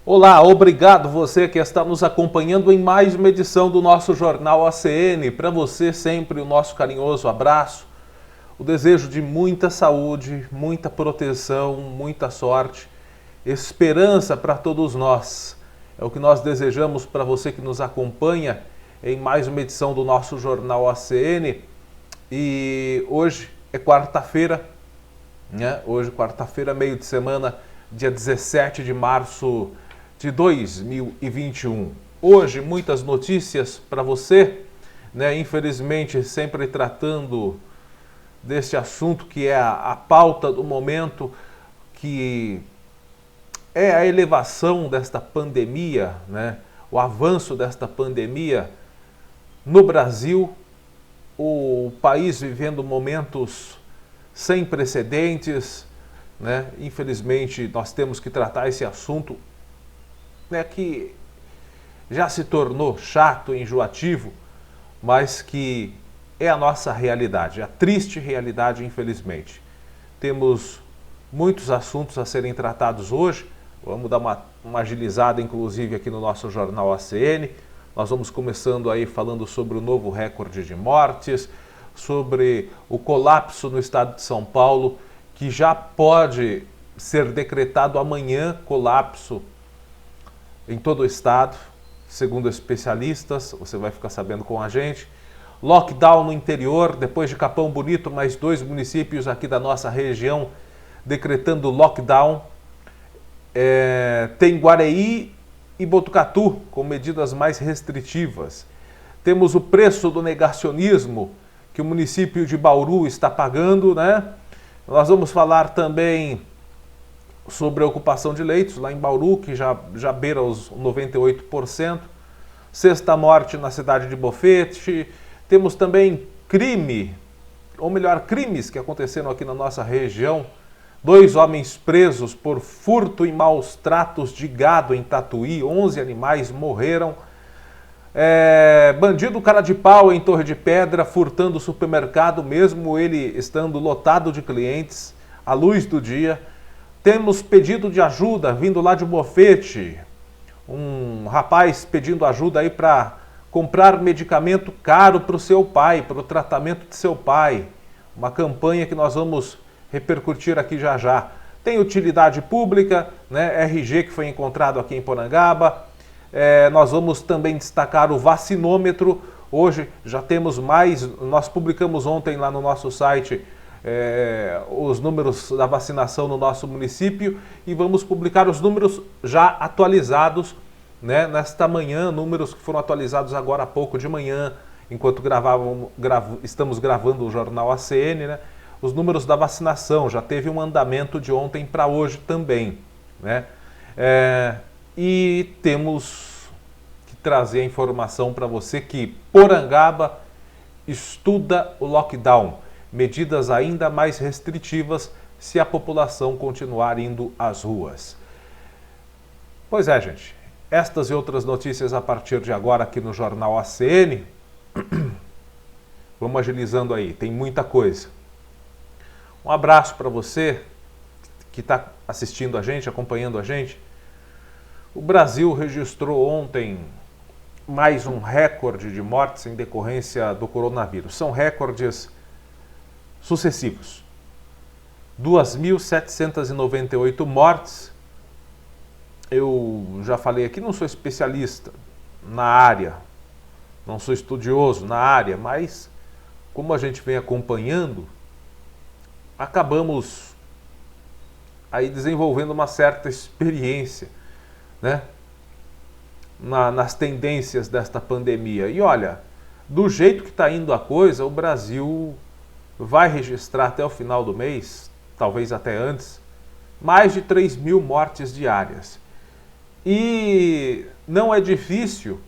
Olá, obrigado você que está nos acompanhando em mais uma edição do nosso Jornal ACN. Para você sempre o nosso carinhoso abraço, o desejo de muita saúde, muita proteção, muita sorte, esperança para todos nós. É o que nós desejamos para você que nos acompanha em mais uma edição do nosso Jornal ACN. E hoje é quarta-feira, né? Hoje, quarta-feira, meio de semana, dia 17 de março de 2021. Hoje, muitas notícias para você, né? Infelizmente, sempre tratando desse assunto que é a pauta do momento, que é a elevação desta pandemia, né? O avanço desta pandemia no Brasil, o país vivendo momentos sem precedentes, né? Infelizmente, nós temos que tratar esse assunto, né, que já se tornou chato, enjoativo, mas que é a nossa realidade, a triste realidade, infelizmente. Temos muitos assuntos a serem tratados hoje. Vamos dar uma agilizada, inclusive, aqui no nosso Jornal ACN. Nós vamos começando aí falando sobre o novo recorde de mortes, sobre o colapso no estado de São Paulo, que já pode ser decretado amanhã, colapso em todo o estado, segundo especialistas, você vai ficar sabendo com a gente. Lockdown no interior, depois de Capão Bonito, mais 2 municípios aqui da nossa região decretando lockdown. Tem Guareí e Botucatu com medidas mais restritivas. Temos o preço do negacionismo que o município de Bauru está pagando, né? Nós vamos falar também sobre a ocupação de leitos lá em Bauru, que já beira os 98%. Sexta morte na cidade de Bofete. Temos também crimes que aconteceram aqui na nossa região. 2 homens presos por furto e maus tratos de gado em Tatuí. 11 animais morreram. Bandido cara de pau em Torre de Pedra, furtando o supermercado, mesmo ele estando lotado de clientes, à luz do dia. Temos pedido de ajuda vindo lá de Bofete. Um rapaz pedindo ajuda aí para comprar medicamento caro para o seu pai, para o tratamento de seu pai. Uma campanha que nós vamos repercutir aqui já já. Tem utilidade pública, né? RG que foi encontrado aqui em Porangaba. Nós vamos também destacar o vacinômetro. Hoje já temos mais, nós publicamos ontem lá no nosso site os números da vacinação no nosso município e vamos publicar os números já atualizados, né, nesta manhã, números que foram atualizados agora há pouco de manhã, enquanto estamos gravando o Jornal ACN, né, os números da vacinação, já teve um andamento de ontem para hoje também, né, e temos que trazer a informação para você que Porangaba estuda o lockdown, medidas ainda mais restritivas se a população continuar indo às ruas. Pois é, gente, estas e outras notícias a partir de agora aqui no Jornal ACN. Vamos agilizando aí, tem muita coisa. Um abraço para você que está assistindo a gente, acompanhando a gente. O Brasil registrou ontem mais um recorde de mortes em decorrência do coronavírus. São recordes sucessivos. 2.798 mortes. Eu já falei aqui, não sou especialista na área, não sou estudioso na área, mas como a gente vem acompanhando, acabamos aí desenvolvendo uma certa experiência, né, nas tendências desta pandemia. E olha, do jeito que está indo a coisa, o Brasil vai registrar até o final do mês, talvez até antes, mais de 3.000 mortes diárias. E não é difícil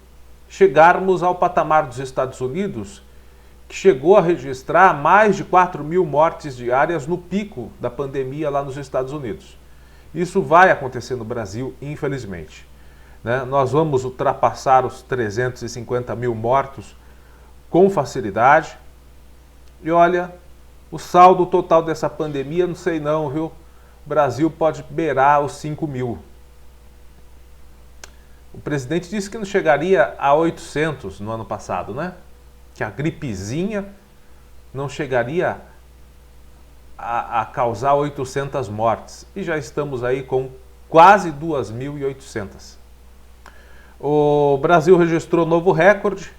chegarmos ao patamar dos Estados Unidos, que chegou a registrar mais de 4.000 mortes diárias no pico da pandemia lá nos Estados Unidos. Isso vai acontecer no Brasil, infelizmente, né? Nós vamos ultrapassar os 350.000 mortos com facilidade. E olha, o saldo total dessa pandemia, não sei não, viu? O Brasil pode beirar os 5.000. O presidente disse que não chegaria a 800 no ano passado, né? Que a gripezinha não chegaria a causar 800 mortes. E já estamos aí com quase 2.800. O Brasil registrou novo recorde,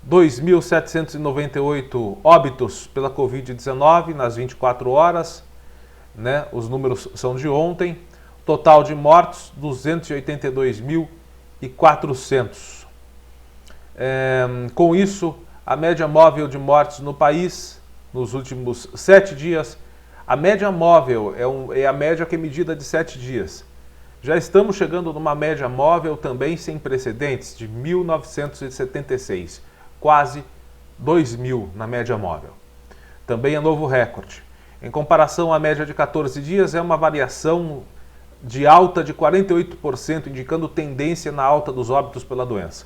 2.798 óbitos pela Covid-19 nas 24 horas, né? Os números são de ontem. Total de mortos, 282.400. Com isso, a média móvel de mortes no país, nos últimos 7 dias, a média móvel é a média que é medida de 7 dias. Já estamos chegando numa média móvel também sem precedentes, de 1.976, quase 2.000 na média móvel. Também é novo recorde. Em comparação à média de 14 dias, é uma variação de alta de 48%, indicando tendência na alta dos óbitos pela doença.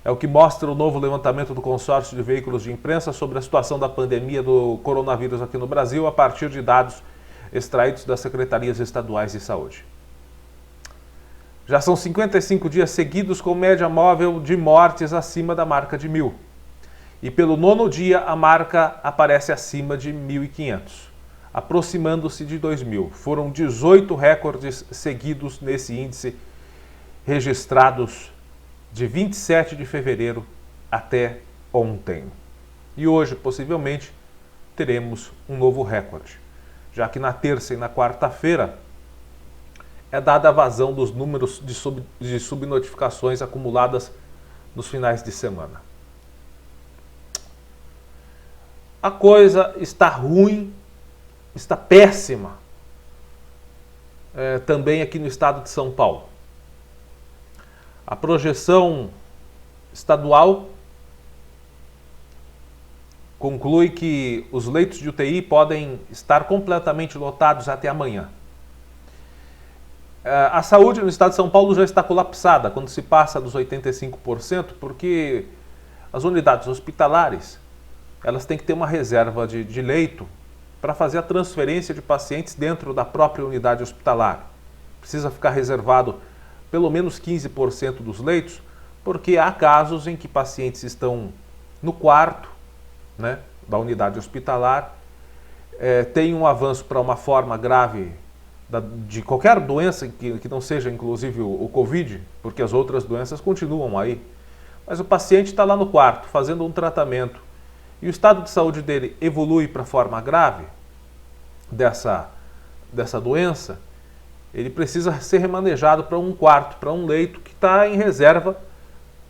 É o que mostra o novo levantamento do consórcio de veículos de imprensa sobre a situação da pandemia do coronavírus aqui no Brasil, a partir de dados extraídos das secretarias estaduais de saúde. Já são 55 dias seguidos com média móvel de mortes acima da marca de 1.000. E pelo 9º dia, a marca aparece acima de 1.500. Aproximando-se de 2.000. Foram 18 recordes seguidos nesse índice, registrados de 27 de fevereiro até ontem. E hoje, possivelmente, teremos um novo recorde, já que na terça e na quarta-feira é dada a vazão dos números de subnotificações acumuladas nos finais de semana. A coisa está ruim, está péssima, também aqui no estado de São Paulo. A projeção estadual conclui que os leitos de UTI podem estar completamente lotados até amanhã. A saúde no estado de São Paulo já está colapsada quando se passa dos 85%, porque as unidades hospitalares elas têm que ter uma reserva de leito para fazer a transferência de pacientes dentro da própria unidade hospitalar. Precisa ficar reservado pelo menos 15% dos leitos, porque há casos em que pacientes estão no quarto, né, da unidade hospitalar, tem um avanço para uma forma grave de qualquer doença que não seja inclusive o Covid, porque as outras doenças continuam aí. Mas o paciente está lá no quarto fazendo um tratamento e o estado de saúde dele evolui para a forma grave dessa doença, ele precisa ser remanejado para um quarto, para um leito que está em reserva,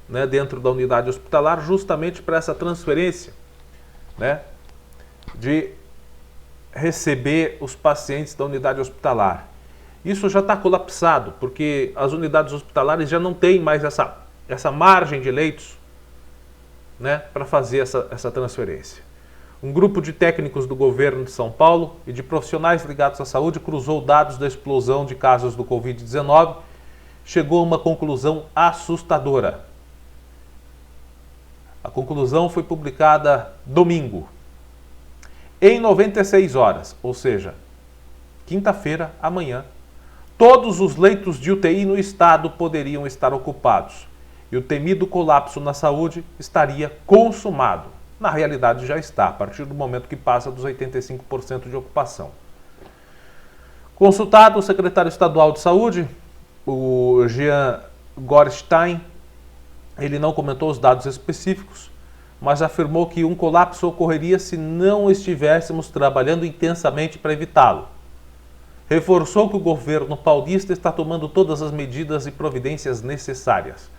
né, dentro da unidade hospitalar, justamente para essa transferência, né, de receber os pacientes da unidade hospitalar. Isso já está colapsado, porque as unidades hospitalares já não têm mais essa margem de leitos, né, para fazer essa transferência. Um grupo de técnicos do governo de São Paulo e de profissionais ligados à saúde cruzou dados da explosão de casos do Covid-19, chegou a uma conclusão assustadora. A conclusão foi publicada domingo. Em 96 horas, ou seja, quinta-feira, amanhã, todos os leitos de UTI no estado poderiam estar ocupados e o temido colapso na saúde estaria consumado. Na realidade já está, a partir do momento que passa dos 85% de ocupação. Consultado o secretário estadual de saúde, o Jean Gorstein, ele não comentou os dados específicos, mas afirmou que um colapso ocorreria se não estivéssemos trabalhando intensamente para evitá-lo. Reforçou que o governo paulista está tomando todas as medidas e providências necessárias.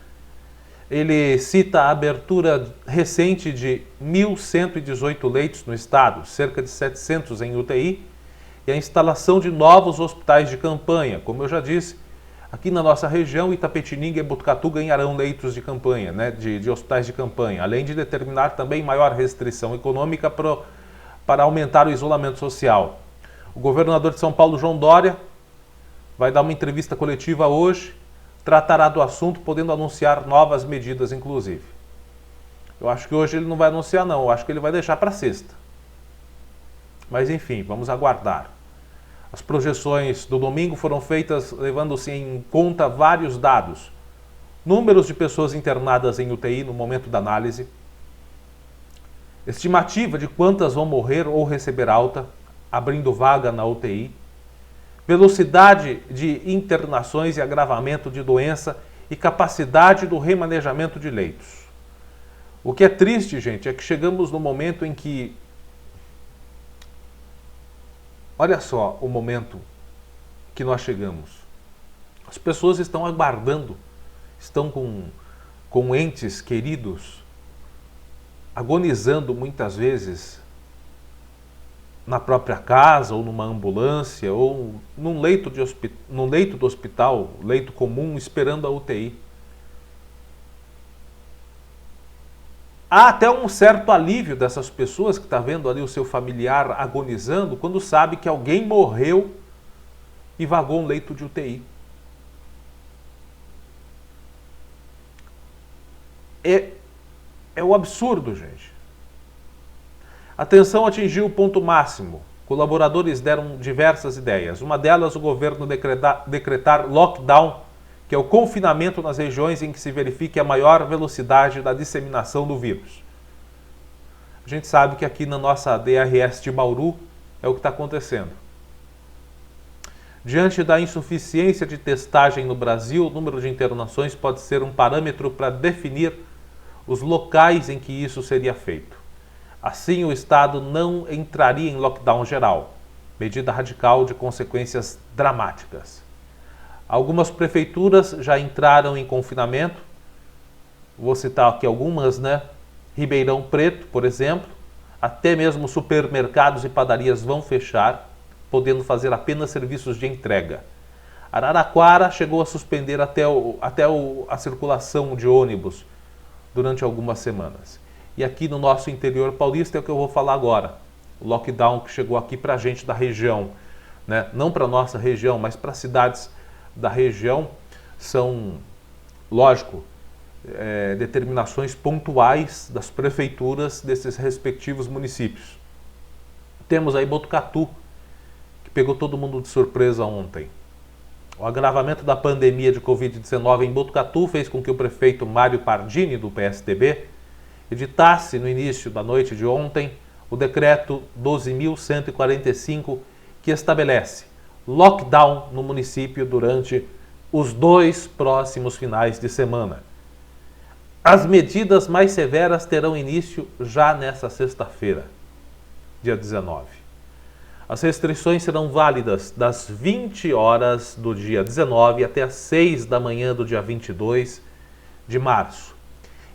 Ele cita a abertura recente de 1.118 leitos no estado, cerca de 700 em UTI, e a instalação de novos hospitais de campanha. Como eu já disse, aqui na nossa região, Itapetininga e Botucatu ganharão leitos de campanha, né, de hospitais de campanha, além de determinar também maior restrição econômica para aumentar o isolamento social. O governador de São Paulo, João Dória, vai dar uma entrevista coletiva hoje, tratará do assunto, podendo anunciar novas medidas, inclusive. Eu acho que hoje ele não vai anunciar, não. Eu acho que ele vai deixar para sexta. Mas, enfim, vamos aguardar. As projeções do domingo foram feitas levando-se em conta vários dados, números de pessoas internadas em UTI no momento da análise, estimativa de quantas vão morrer ou receber alta, abrindo vaga na UTI, velocidade de internações e agravamento de doença e capacidade do remanejamento de leitos. O que é triste, gente, é que chegamos no momento em que... Olha só o momento que nós chegamos. As pessoas estão aguardando, estão com entes queridos, agonizando muitas vezes na própria casa, ou numa ambulância, ou num leito do hospital, leito comum, esperando a UTI. Há até um certo alívio dessas pessoas que estão vendo ali o seu familiar agonizando, quando sabe que alguém morreu e vagou um leito de UTI. É o absurdo, gente. A tensão atingiu o ponto máximo. Colaboradores deram diversas ideias. Uma delas, o governo decretar lockdown, que é o confinamento nas regiões em que se verifique a maior velocidade da disseminação do vírus. A gente sabe que aqui na nossa DRS de Bauru é o que está acontecendo. Diante da insuficiência de testagem no Brasil, o número de internações pode ser um parâmetro para definir os locais em que isso seria feito. Assim, o Estado não entraria em lockdown geral, medida radical de consequências dramáticas. Algumas prefeituras já entraram em confinamento, vou citar aqui algumas, né? Ribeirão Preto, por exemplo, até mesmo supermercados e padarias vão fechar, podendo fazer apenas serviços de entrega. Araraquara chegou a suspender a circulação de ônibus durante algumas semanas. E aqui no nosso interior paulista é o que eu vou falar agora. O lockdown que chegou aqui para a gente da região, né? Não para a nossa região, mas para cidades da região, são, lógico, determinações pontuais das prefeituras desses respectivos municípios. Temos aí Botucatu, que pegou todo mundo de surpresa ontem. O agravamento da pandemia de Covid-19 em Botucatu fez com que o prefeito Mário Pardini, do PSDB, editasse no início da noite de ontem o decreto 12.145, que estabelece lockdown no município durante os 2 próximos finais de semana. As medidas mais severas terão início já nesta sexta-feira, dia 19. As restrições serão válidas das 20 horas do dia 19 até as 6 da manhã do dia 22 de março.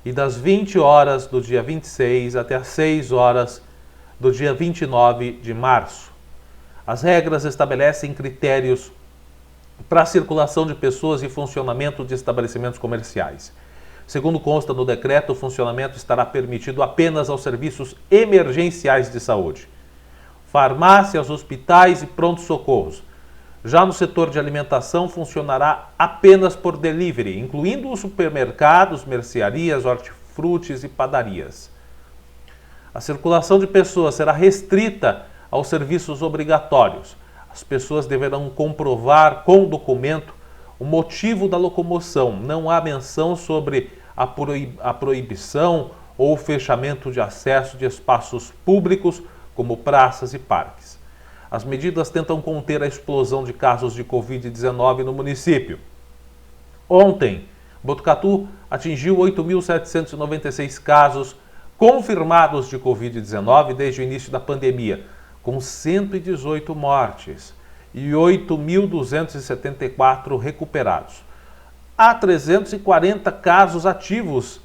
E das 20 horas do dia 26 até as 6 horas do dia 29 de março. As regras estabelecem critérios para a circulação de pessoas e funcionamento de estabelecimentos comerciais. Segundo consta no decreto, o funcionamento estará permitido apenas aos serviços emergenciais de saúde, farmácias, hospitais e pronto-socorros. Já no setor de alimentação, funcionará apenas por delivery, incluindo os supermercados, mercearias, hortifrutis e padarias. A circulação de pessoas será restrita aos serviços obrigatórios. As pessoas deverão comprovar com documento o motivo da locomoção. Não há menção sobre a proibição ou fechamento de acesso de espaços públicos, como praças e parques. As medidas tentam conter a explosão de casos de Covid-19 no município. Ontem, Botucatu atingiu 8.796 casos confirmados de Covid-19 desde o início da pandemia, com 118 mortes e 8.274 recuperados. Há 340 casos ativos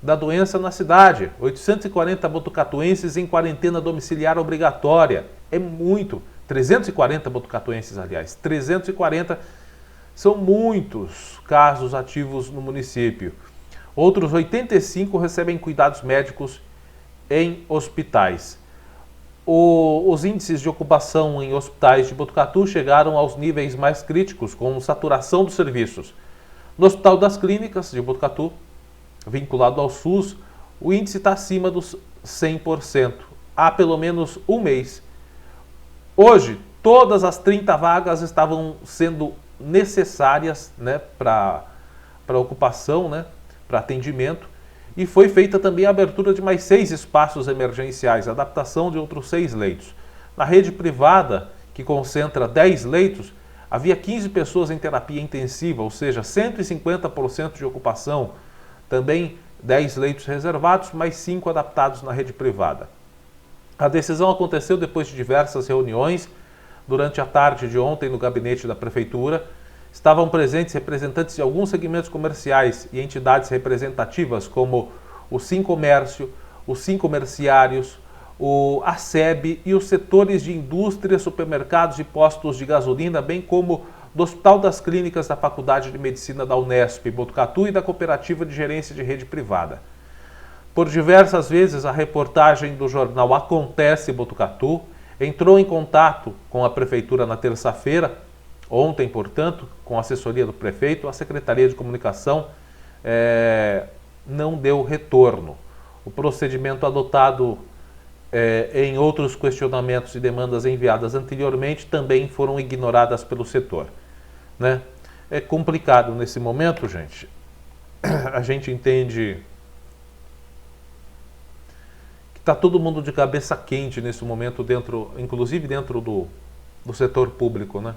da doença na cidade, 840 botucatuenses em quarentena domiciliar obrigatória. É muito, 340 botucatuenses, aliás, 340 são muitos casos ativos no município. Outros 85 recebem cuidados médicos em hospitais. Os índices de ocupação em hospitais de Botucatu chegaram aos níveis mais críticos, com saturação dos serviços. No Hospital das Clínicas de Botucatu, vinculado ao SUS, o índice está acima dos 100%, há pelo menos um mês. Hoje, todas as 30 vagas estavam sendo necessárias, né, para para ocupação, né, para atendimento, e foi feita também a abertura de mais 6 espaços emergenciais, adaptação de outros 6 leitos. Na rede privada, que concentra 10 leitos, havia 15 pessoas em terapia intensiva, ou seja, 150% de ocupação, também 10 leitos reservados, mais 5 adaptados na rede privada. A decisão aconteceu depois de diversas reuniões. Durante a tarde de ontem, no gabinete da Prefeitura, estavam presentes representantes de alguns segmentos comerciais e entidades representativas, como o Sincomércio, os Sincomerciários, a SEB e os setores de indústria, supermercados e postos de gasolina, bem como do Hospital das Clínicas da Faculdade de Medicina da Unesp, Botucatu, e da Cooperativa de Gerência de Rede Privada. Por diversas vezes, a reportagem do jornal Acontece Botucatu entrou em contato com a Prefeitura na terça-feira, ontem, portanto, com a assessoria do prefeito. A Secretaria de Comunicação não deu retorno. O procedimento adotado em outros questionamentos e demandas enviadas anteriormente também foram ignoradas pelo setor, né? É complicado nesse momento, gente. A gente entende que está todo mundo de cabeça quente nesse momento, inclusive dentro do setor público, né?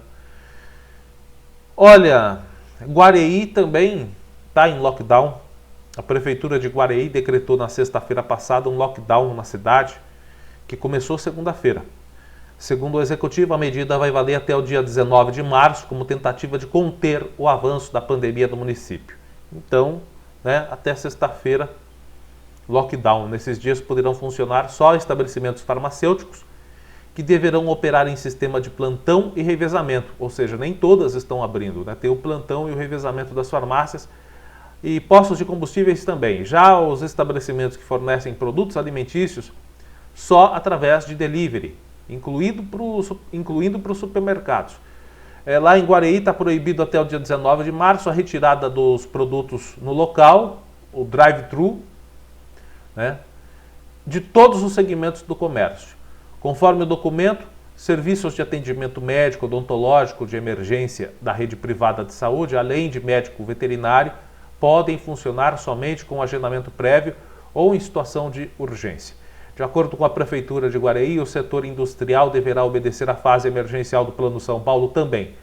Olha, Guareí também está em lockdown. A Prefeitura de Guareí decretou na sexta-feira passada um lockdown na cidade, que começou segunda-feira. Segundo o Executivo, a medida vai valer até o dia 19 de março, como tentativa de conter o avanço da pandemia do município. Então, né, até sexta-feira, lockdown. Nesses dias poderão funcionar só estabelecimentos farmacêuticos, que deverão operar em sistema de plantão e revezamento, ou seja, nem todas estão abrindo, né? Tem o plantão e o revezamento das farmácias, e postos de combustíveis também. Já os estabelecimentos que fornecem produtos alimentícios, só através de delivery, incluindo para os supermercados. Lá em Guareí está proibido até o dia 19 de março a retirada dos produtos no local, o drive-thru, né, de todos os segmentos do comércio. Conforme o documento, serviços de atendimento médico, odontológico, de emergência da rede privada de saúde, além de médico veterinário, podem funcionar somente com agendamento prévio ou em situação de urgência. De acordo com a Prefeitura de Guareí, o setor industrial deverá obedecer à fase emergencial do Plano São Paulo também,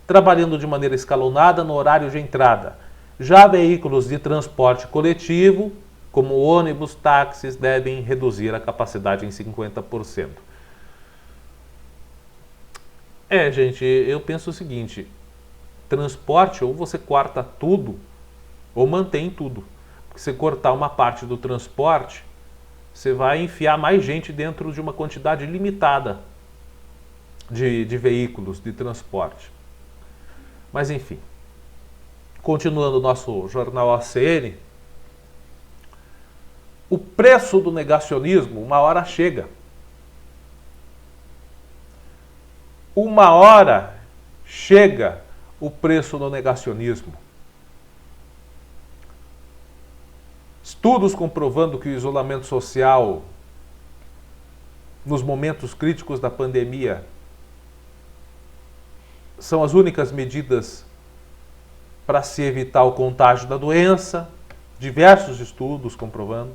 trabalhando de maneira escalonada no horário de entrada. Já veículos de transporte coletivo, como ônibus, táxis, devem reduzir a capacidade em 50%. Gente, eu penso o seguinte: transporte, ou você corta tudo, ou mantém tudo. Porque se cortar uma parte do transporte, você vai enfiar mais gente dentro de uma quantidade limitada de veículos de transporte. Mas enfim, continuando o nosso jornal ACN, o preço do negacionismo uma hora chega. Uma hora chega o preço do negacionismo. Estudos comprovando que o isolamento social, nos momentos críticos da pandemia, são as únicas medidas para se evitar o contágio da doença. Diversos estudos comprovando.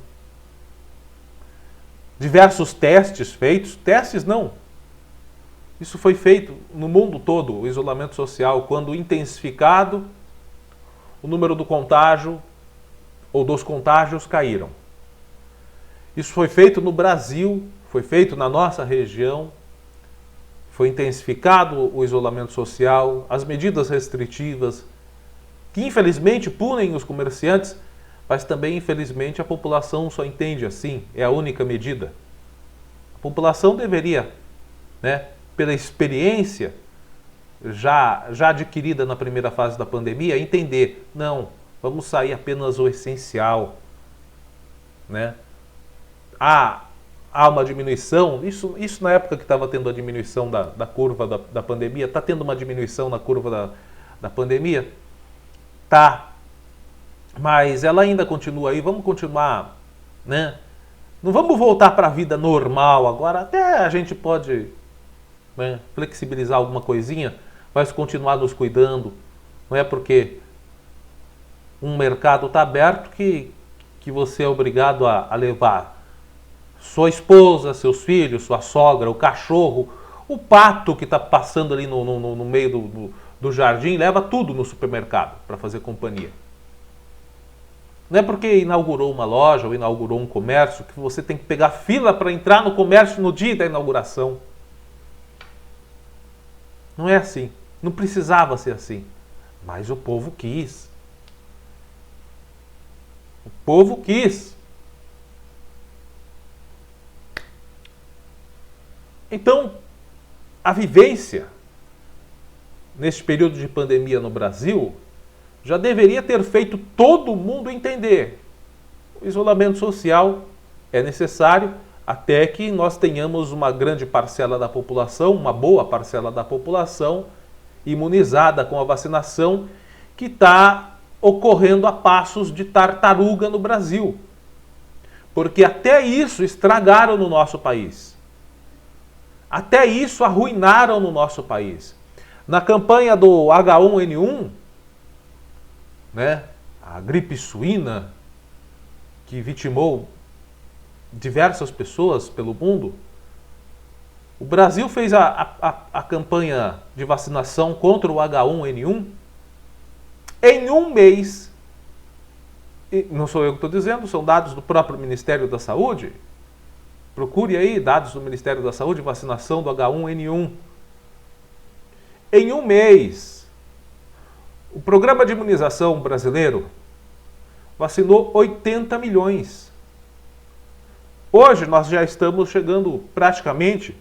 Diversos testes feitos. Testes não. Isso foi feito no mundo todo, o isolamento social, quando intensificado, o número do contágio ou dos contágios caíram. Isso foi feito no Brasil, foi feito na nossa região, foi intensificado o isolamento social, as medidas restritivas, que infelizmente punem os comerciantes, mas também infelizmente a população só entende assim, é a única medida. A população deveria, né, pela experiência já adquirida na primeira fase da pandemia, entender, não, vamos sair apenas o essencial, né? Há uma diminuição, isso na época que estava tendo a diminuição da curva da pandemia, está tendo uma diminuição na curva da pandemia? Tá, mas ela ainda continua aí, vamos continuar, né? Não vamos voltar para a vida normal agora, até a gente pode, né, flexibilizar alguma coisinha, mas continuar nos cuidando, não é porque um mercado está aberto que você é obrigado a levar sua esposa, seus filhos, sua sogra, o cachorro, o pato que está passando ali no meio do jardim, leva tudo no supermercado para fazer companhia. Não é porque inaugurou uma loja ou inaugurou um comércio que você tem que pegar fila para entrar no comércio no dia da inauguração. Não é assim. Não precisava ser assim. Mas o povo quis. O povo quis. Então, a vivência neste período de pandemia no Brasil já deveria ter feito todo mundo entender. O isolamento social é necessário até que nós tenhamos uma grande parcela da população, uma boa parcela da população imunizada com a vacinação que está ocorrendo a passos de tartaruga no Brasil. Porque até isso estragaram no nosso país. Até isso arruinaram no nosso país. Na campanha do H1N1, né, a gripe suína, que vitimou diversas pessoas pelo mundo, o Brasil fez a campanha de vacinação contra o H1N1 em um mês. E não sou eu que estou dizendo, são dados do próprio Ministério da Saúde. Procure aí dados do Ministério da Saúde, vacinação do H1N1. Em um mês, o programa de imunização brasileiro vacinou 80 milhões. Hoje nós já estamos chegando praticamente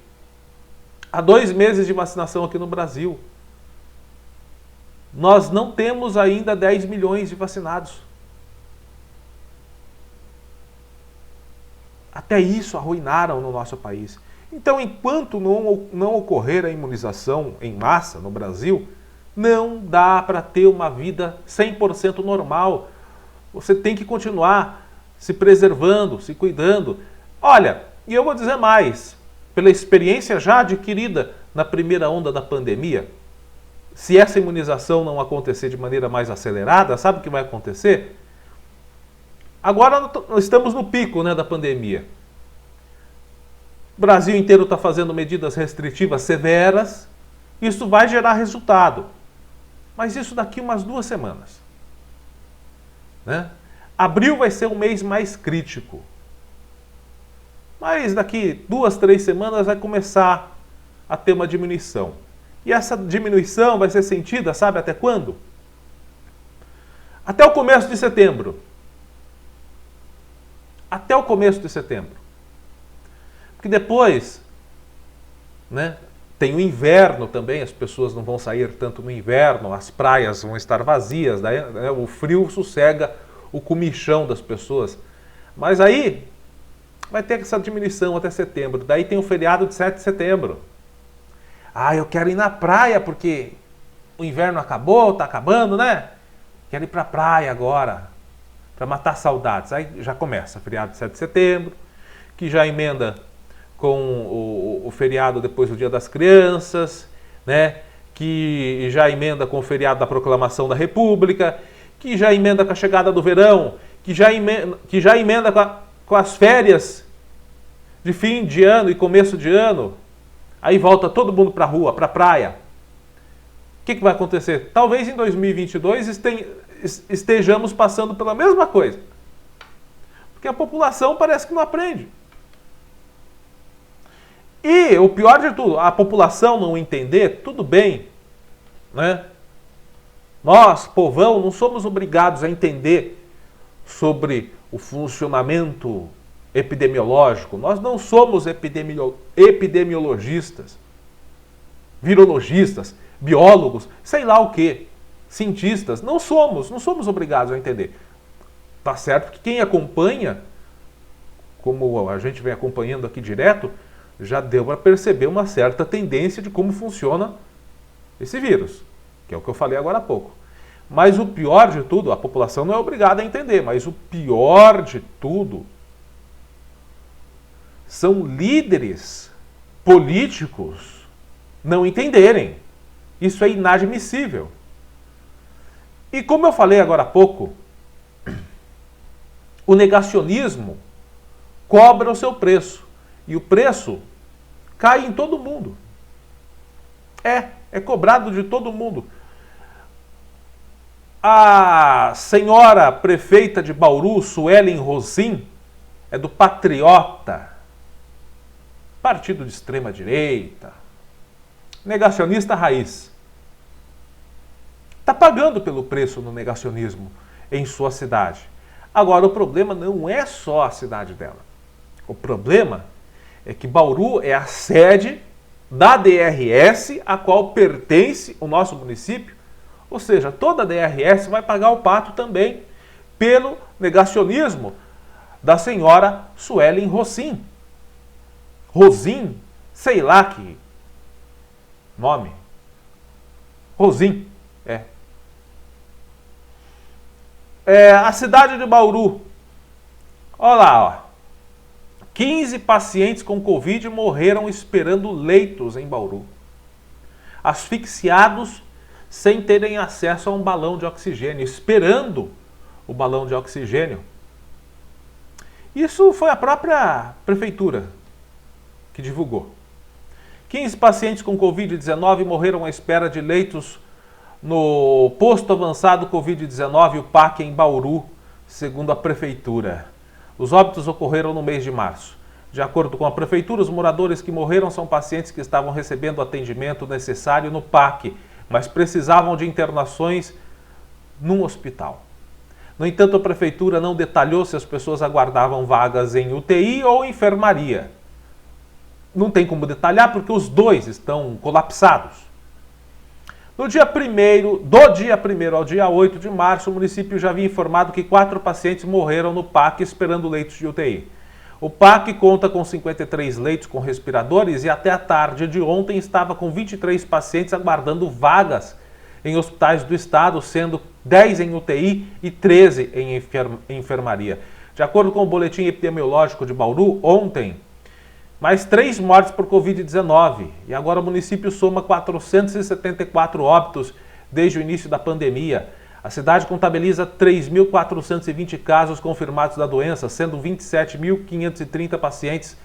a 2 meses de vacinação aqui no Brasil. Nós não temos ainda 10 milhões de vacinados. Até isso arruinaram no nosso país. Então, enquanto não ocorrer a imunização em massa no Brasil, não dá para ter uma vida 100% normal. Você tem que continuar se preservando, se cuidando. Olha, e eu vou dizer mais, pela experiência já adquirida na primeira onda da pandemia, se essa imunização não acontecer de maneira mais acelerada, sabe o que vai acontecer? Agora nós estamos no pico, né, da pandemia. O Brasil inteiro está fazendo medidas restritivas severas. Isso vai gerar resultado. Mas isso daqui umas 2 semanas. Né? Abril vai ser um mês mais crítico. Mas daqui 2, 3 semanas vai começar a ter uma diminuição. E essa diminuição vai ser sentida, sabe até quando? Até o começo de setembro. Até o começo de setembro. Porque depois, né, tem o inverno também, as pessoas não vão sair tanto no inverno, as praias vão estar vazias, daí, né, o frio sossega o comichão das pessoas. Mas aí vai ter essa diminuição até setembro. Daí tem o feriado de 7 de setembro. Ah, eu quero ir na praia porque o inverno acabou, está acabando, né? Quero ir para a praia agora, para matar saudades. Aí já começa o feriado de 7 de setembro, que já emenda com o feriado depois do Dia das Crianças, né? Que já emenda com o feriado da Proclamação da República, que já emenda com a chegada do verão, que já emenda com as férias de fim de ano e começo de ano. Aí volta todo mundo para a rua, para a praia. O que vai acontecer? Talvez em 2022 estejamos passando pela mesma coisa. Porque a população parece que não aprende. E o pior de tudo, a população não entender, tudo bem, né? Nós, povão, não somos obrigados a entender sobre o funcionamento epidemiológico. Nós não somos epidemiologistas, virologistas, biólogos, sei lá o quê, cientistas. Não somos obrigados a entender. Tá certo que quem acompanha, como a gente vem acompanhando aqui direto, já deu para perceber uma certa tendência de como funciona esse vírus, que é o que eu falei agora há pouco. Mas o pior de tudo, a população não é obrigada a entender, mas o pior de tudo são líderes políticos não entenderem. Isso é inadmissível. E como eu falei agora há pouco, O negacionismo cobra o seu preço. E o preço cai em todo mundo. É cobrado de todo mundo. A senhora prefeita de Bauru, Suelen Rosim, é do Patriota, partido de extrema direita, negacionista raiz. Está pagando pelo preço no negacionismo em sua cidade. Agora, o problema não é só a cidade dela. O problema é que Bauru é a sede da DRS, a qual pertence o nosso município. Ou seja, toda a DRS vai pagar o pato também pelo negacionismo da senhora Suelen Rosim. Rosim, sei lá que nome. Rosim, a cidade de Bauru. Olha lá, ó. 15 pacientes com Covid morreram esperando leitos em Bauru. Asfixiados sem terem acesso a um balão de oxigênio, esperando o balão de oxigênio. Isso foi a própria prefeitura que divulgou. 15 pacientes com Covid-19 morreram à espera de leitos no posto avançado Covid-19, o PAC, em Bauru, segundo a prefeitura. Os óbitos ocorreram no mês de março. De acordo com a prefeitura, os moradores que morreram são pacientes que estavam recebendo o atendimento necessário no PAC, mas precisavam de internações num hospital. No entanto, a prefeitura não detalhou se as pessoas aguardavam vagas em UTI ou enfermaria. Não tem como detalhar porque os dois estão colapsados. Do dia 1º ao dia 8 de março, o município já havia informado que 4 pacientes morreram no PAC esperando leitos de UTI. O PAC conta com 53 leitos com respiradores e até a tarde de ontem estava com 23 pacientes aguardando vagas em hospitais do estado, sendo 10 em UTI e 13 em enfermaria. De acordo com o boletim epidemiológico de Bauru, ontem, mais 3 mortes por Covid-19 e agora o município soma 474 óbitos desde o início da pandemia. A cidade contabiliza 3.420 casos confirmados da doença, sendo 27.530 pacientes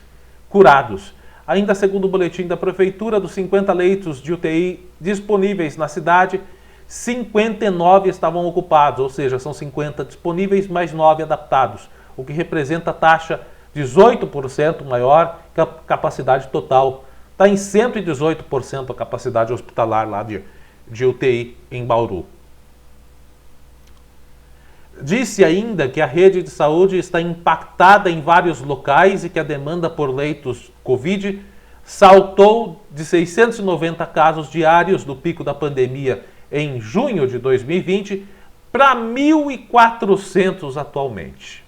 curados. Ainda segundo o boletim da prefeitura, dos 50 leitos de UTI disponíveis na cidade, 59 estavam ocupados, ou seja, são 50 disponíveis mais 9 adaptados, o que representa a taxa 18% maior que a capacidade total. Está em 118% a capacidade hospitalar lá de UTI em Bauru. Disse ainda que a rede de saúde está impactada em vários locais e que a demanda por leitos Covid saltou de 690 casos diários do pico da pandemia em junho de 2020 para 1.400 atualmente.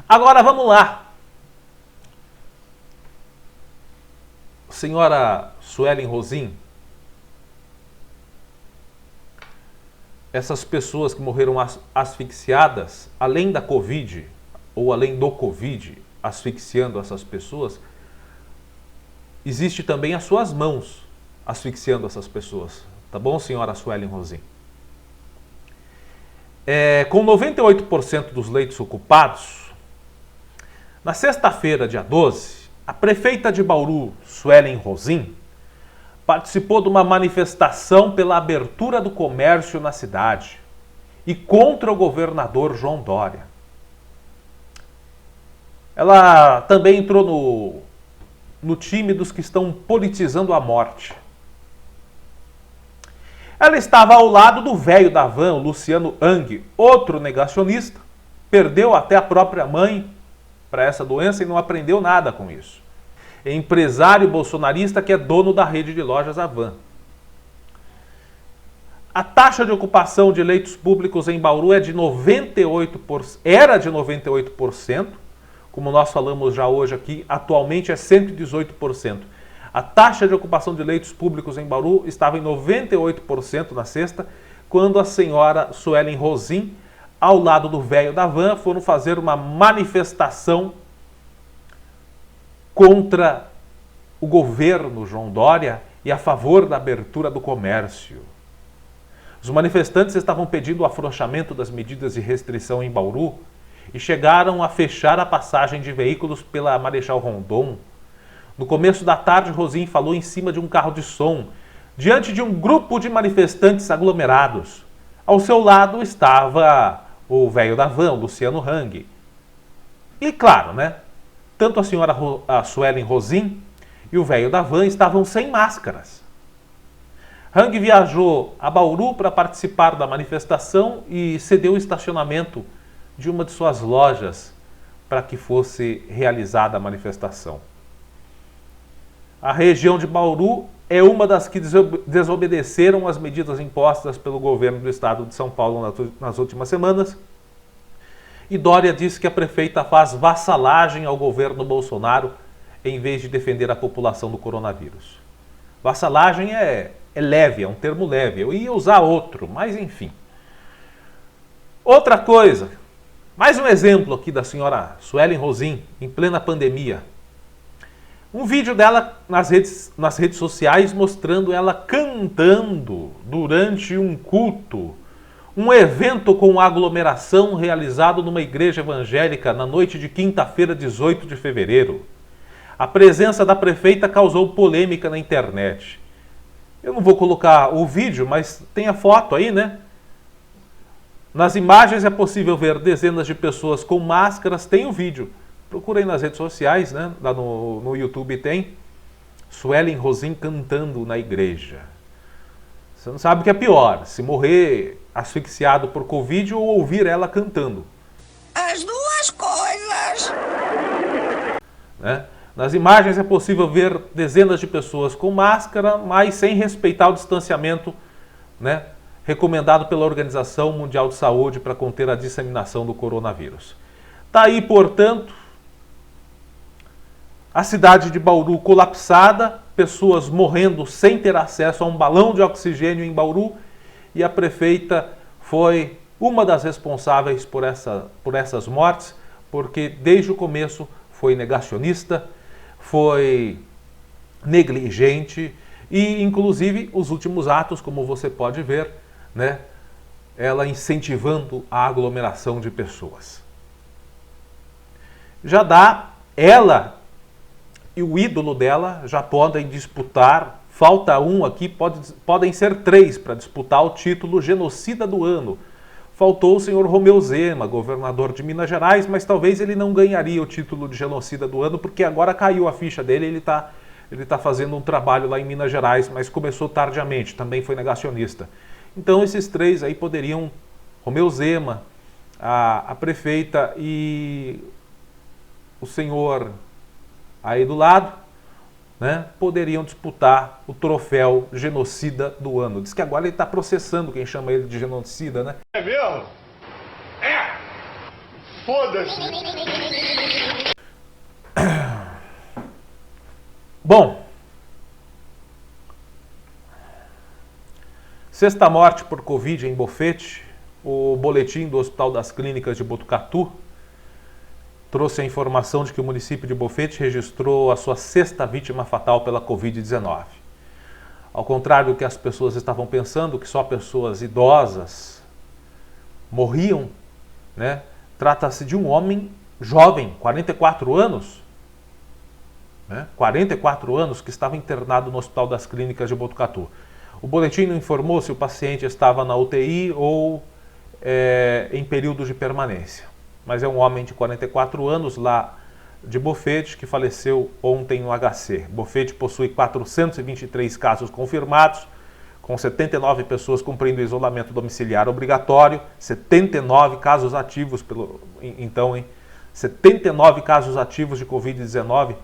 Agora vamos lá. Senhora Suelen Rosim, essas pessoas que morreram asfixiadas, além da Covid, ou além do Covid, asfixiando essas pessoas, existe também as suas mãos asfixiando essas pessoas. Tá bom, senhora Suelen Rosim? Com 98% dos leitos ocupados, na sexta-feira, dia 12, a prefeita de Bauru, Suelen Rosim, participou de uma manifestação pela abertura do comércio na cidade e contra o governador João Dória. Ela também entrou no time dos que estão politizando a morte. Ela estava ao lado do velho da van, o Luciano Hang, outro negacionista, perdeu até a própria mãe para essa doença e não aprendeu nada com isso. É empresário bolsonarista que é dono da rede de lojas Avan. A taxa de ocupação de leitos públicos em Bauru era de 98%, como nós falamos já hoje aqui, atualmente é 118%. A taxa de ocupação de leitos públicos em Bauru estava em 98% na sexta, quando a senhora Suelen Rosim, ao lado do velho da van, foram fazer uma manifestação contra o governo João Dória e a favor da abertura do comércio. Os manifestantes estavam pedindo o afrouxamento das medidas de restrição em Bauru e chegaram a fechar a passagem de veículos pela Marechal Rondon. No começo da tarde, Rosim falou em cima de um carro de som, diante de um grupo de manifestantes aglomerados. Ao seu lado estava o velho da van, Luciano Hang. E claro, né? Tanto a senhora Suelen Rosim e o velho da van estavam sem máscaras. Hang viajou a Bauru para participar da manifestação e cedeu o estacionamento de uma de suas lojas para que fosse realizada a manifestação. A região de Bauru é uma das que desobedeceram as medidas impostas pelo governo do estado de São Paulo nas últimas semanas. E Dória disse que a prefeita faz vassalagem ao governo Bolsonaro em vez de defender a população do coronavírus. Vassalagem é leve, é um termo leve. Eu ia usar outro, mas enfim. Outra coisa, mais um exemplo aqui da senhora Suelen Rosim, em plena pandemia. Um vídeo dela nas redes sociais mostrando ela cantando durante um culto, um evento com aglomeração realizado numa igreja evangélica na noite de quinta-feira, 18 de fevereiro. A presença da prefeita causou polêmica na internet. Eu não vou colocar o vídeo, mas tem a foto aí, né? Nas imagens é possível ver dezenas de pessoas com máscaras, tem o vídeo. Procura aí nas redes sociais, né? Lá no YouTube tem. Suelen Rosim cantando na igreja. Você não sabe o que é pior, se morrer asfixiado por Covid ou ouvir ela cantando. As duas coisas. Né? Nas imagens é possível ver dezenas de pessoas com máscara, mas sem respeitar o distanciamento, né, recomendado pela Organização Mundial de Saúde para conter a disseminação do coronavírus. Está aí, portanto, a cidade de Bauru colapsada, pessoas morrendo sem ter acesso a um balão de oxigênio em Bauru, e a prefeita foi uma das responsáveis por essas mortes, porque desde o começo foi negacionista, foi negligente e, inclusive, os últimos atos, como você pode ver, né, ela incentivando a aglomeração de pessoas. Já dá, ela e o ídolo dela já podem disputar, falta um aqui, podem ser três para disputar o título genocida do ano. Faltou o senhor Romeu Zema, governador de Minas Gerais, mas talvez ele não ganharia o título de genocida do ano, porque agora caiu a ficha dele, ele tá fazendo um trabalho lá em Minas Gerais, mas começou tardiamente, também foi negacionista. Então esses três aí poderiam, Romeu Zema, a prefeita e o senhor aí do lado, né, poderiam disputar o troféu genocida do ano. Diz que agora ele está processando quem chama ele de genocida, né? É mesmo? É! Foda-se! Bom, sexta morte por Covid em Bofete. O boletim do Hospital das Clínicas de Botucatu trouxe a informação de que o município de Bofete registrou a sua sexta vítima fatal pela Covid-19. Ao contrário do que as pessoas estavam pensando, que só pessoas idosas morriam, né? Trata-se de um homem jovem, 44 anos, né? 44 anos, que estava internado no Hospital das Clínicas de Botucatu. O boletim não informou se o paciente estava na UTI ou em período de permanência. Mas é um homem de 44 anos lá de Bofete que faleceu ontem no HC. Bofete possui 423 casos confirmados, com 79 pessoas cumprindo isolamento domiciliar obrigatório, 79 casos ativos, 79 casos ativos de Covid-19,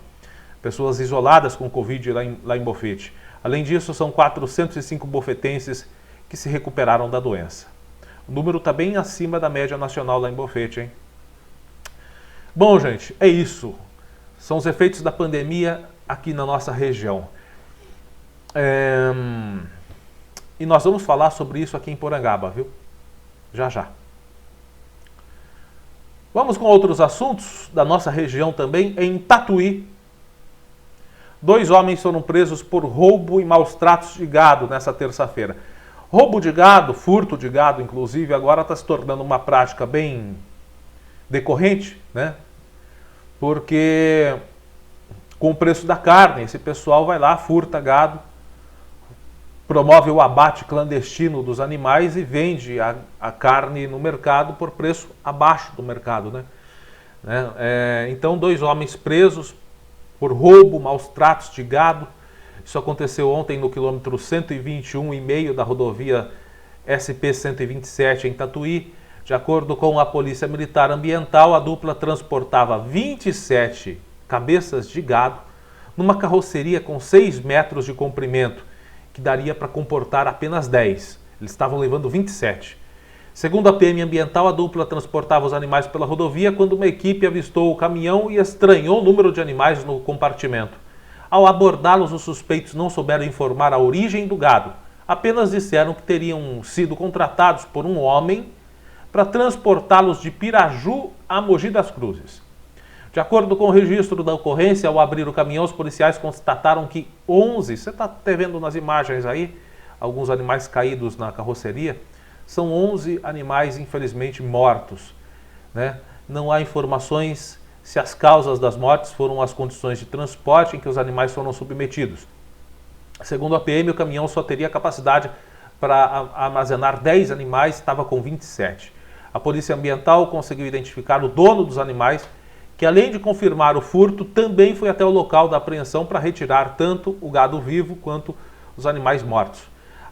pessoas isoladas com Covid lá em Bofete. Além disso, são 405 bofetenses que se recuperaram da doença. O número está bem acima da média nacional lá em Bofete, hein? Bom, gente, é isso. São os efeitos da pandemia aqui na nossa região. E nós vamos falar sobre isso aqui em Porangaba, viu? Já, já. Vamos com outros assuntos da nossa região também. Em Tatuí, 2 homens foram presos por roubo e maus tratos de gado nessa terça-feira. Roubo de gado, furto de gado, inclusive, agora está se tornando uma prática bem decorrente, né? Porque com o preço da carne, esse pessoal vai lá, furta gado, promove o abate clandestino dos animais e vende a carne no mercado por preço abaixo do mercado, né? Então, 2 homens presos por roubo, maus tratos de gado. Isso aconteceu ontem no quilômetro 121,5 da rodovia SP-127 em Tatuí. De acordo com a Polícia Militar Ambiental, a dupla transportava 27 cabeças de gado numa carroceria com 6 metros de comprimento, que daria para comportar apenas 10. Eles estavam levando 27. Segundo a PM Ambiental, a dupla transportava os animais pela rodovia quando uma equipe avistou o caminhão e estranhou o número de animais no compartimento. Ao abordá-los, os suspeitos não souberam informar a origem do gado. Apenas disseram que teriam sido contratados por um homem para transportá-los de Piraju a Mogi das Cruzes. De acordo com o registro da ocorrência, ao abrir o caminhão, os policiais constataram que 11, você está até vendo nas imagens aí, alguns animais caídos na carroceria, são 11 animais infelizmente mortos, né? Não há informações se as causas das mortes foram as condições de transporte em que os animais foram submetidos. Segundo a PM, o caminhão só teria capacidade para armazenar 10 animais, estava com 27. A Polícia Ambiental conseguiu identificar o dono dos animais, que além de confirmar o furto, também foi até o local da apreensão para retirar tanto o gado vivo quanto os animais mortos.